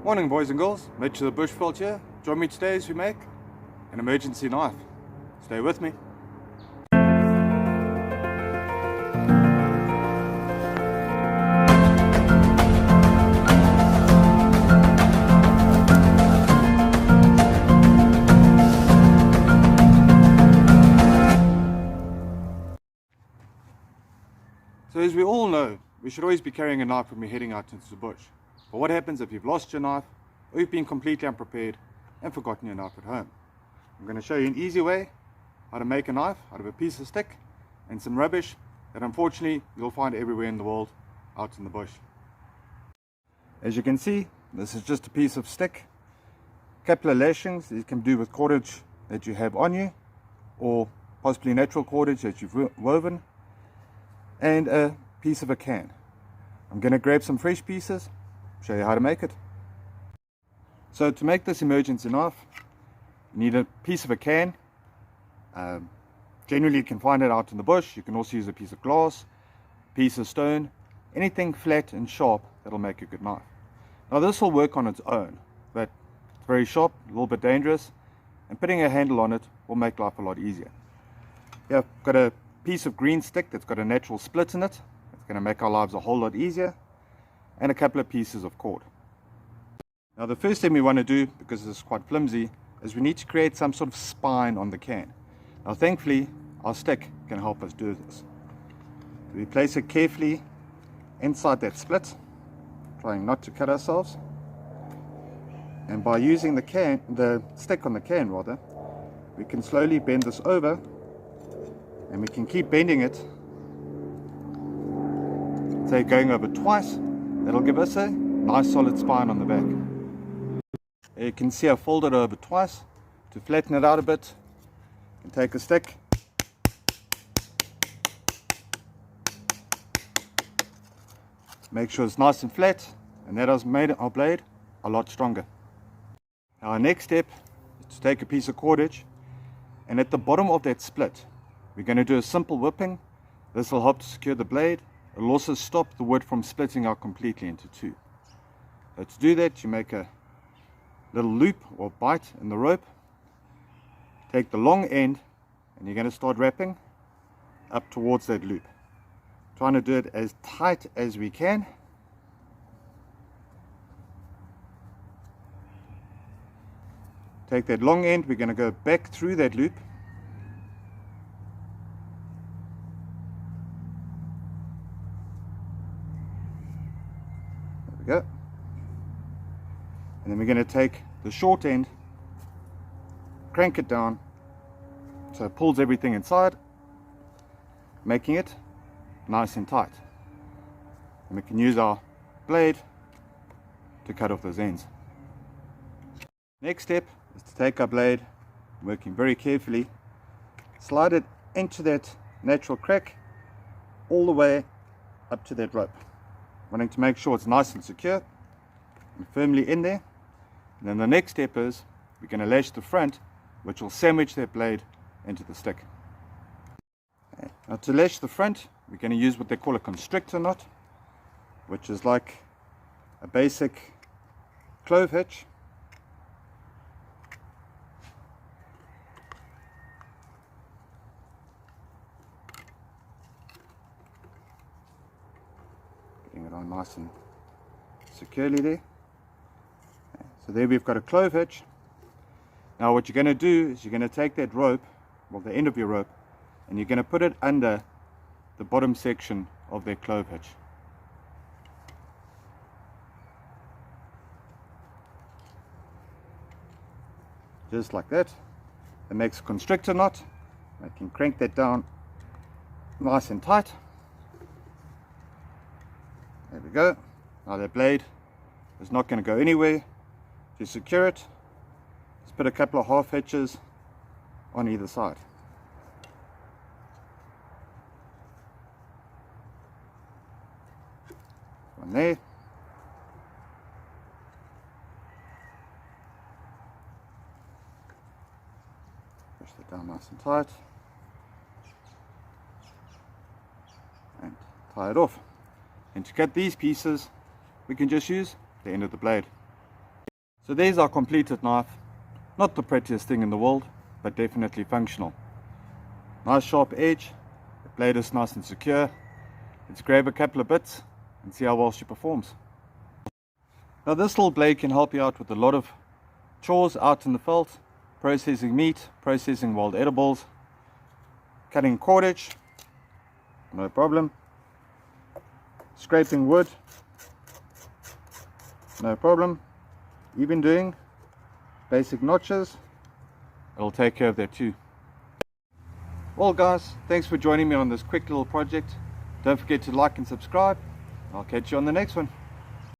Morning boys and girls, Mitch the bushcraft here. Join me today as we make an emergency knife. Stay with me. So as we all know, we should always be carrying a knife when we're heading out into the bush. But what happens if you've lost your knife, or you've been completely unprepared and forgotten your knife at home? I'm going to show you an easy way how to make a knife out of a piece of stick and some rubbish that unfortunately you'll find everywhere in the world out in the bush. As you can see, this is just a piece of stick, a couple of lashings that you can do with cordage that you have on you, or possibly natural cordage that you've woven, and a piece of a can. I'm going to grab some fresh pieces, show you how to make it. So to make this emergency knife, you need a piece of a can. Generally you can find it out in the bush. You can also use a piece of glass, piece of stone, anything flat and sharp that'll make a good knife. Now this will work on its own, but it's very sharp, a little bit dangerous, and putting a handle on it will make life a lot easier. Yeah, I've got a piece of green stick that's got a natural split in it. It's going to make our lives a whole lot easier, and a couple of pieces of cord. Now the first thing we want to do, because this is quite flimsy, is we need to create some sort of spine on the can. Now thankfully our stick can help us do this. We place it carefully inside that split, trying not to cut ourselves, and by using the stick on the can rather, we can slowly bend this over, and we can keep bending it, say going over twice. That'll give us a nice solid spine on the back. You can see I fold it over twice to flatten it out a bit. You can take a stick, make sure it's nice and flat, and that has made our blade a lot stronger. Now our next step is to take a piece of cordage, and at the bottom of that split we're going to do a simple whipping. This will help to secure the blade. It will also stop the wood from splitting out completely into two. So to do that, you make a little loop or bite in the rope. Take the long end and you're going to start wrapping up towards that loop. Trying to do it as tight as we can. Take that long end, we're going to go back through that loop. Go. And then we're going to take the short end, crank it down so it pulls everything inside, making it nice and tight. And we can use our blade to cut off those ends. Next step is to take our blade, working very carefully, slide it into that natural crack all the way up to that rope, wanting to make sure it's nice and secure and firmly in there. And then the next step is we're going to lash the front, which will sandwich that blade into the stick. Okay. Now to lash the front, we're going to use what they call a constrictor knot, which is like a basic clove hitch. Getting it on nice and securely there. So there we've got a clove hitch. Now what you're going to do is you're going to take that rope, well the end of your rope, and you're going to put it under the bottom section of that clove hitch. Just like that. That makes a constrictor knot. I can crank that down nice and tight. There we go. Now that blade is not going to go anywhere. To secure it, just put a couple of half hitches on either side. One there. Push that down nice and tight. And tie it off. And to cut these pieces, we can just use the end of the blade. So there's our completed knife. Not the prettiest thing in the world, but definitely functional. Nice sharp edge, the blade is nice and secure. Let's grab a couple of bits and see how well she performs. Now this little blade can help you out with a lot of chores out in the field, processing meat, processing wild edibles, cutting cordage, no problem, scraping wood, no problem, even doing basic notches, it'll take care of that too. Well guys, thanks for joining me on this quick little project. Don't forget to like and subscribe. I'll catch you on the next one.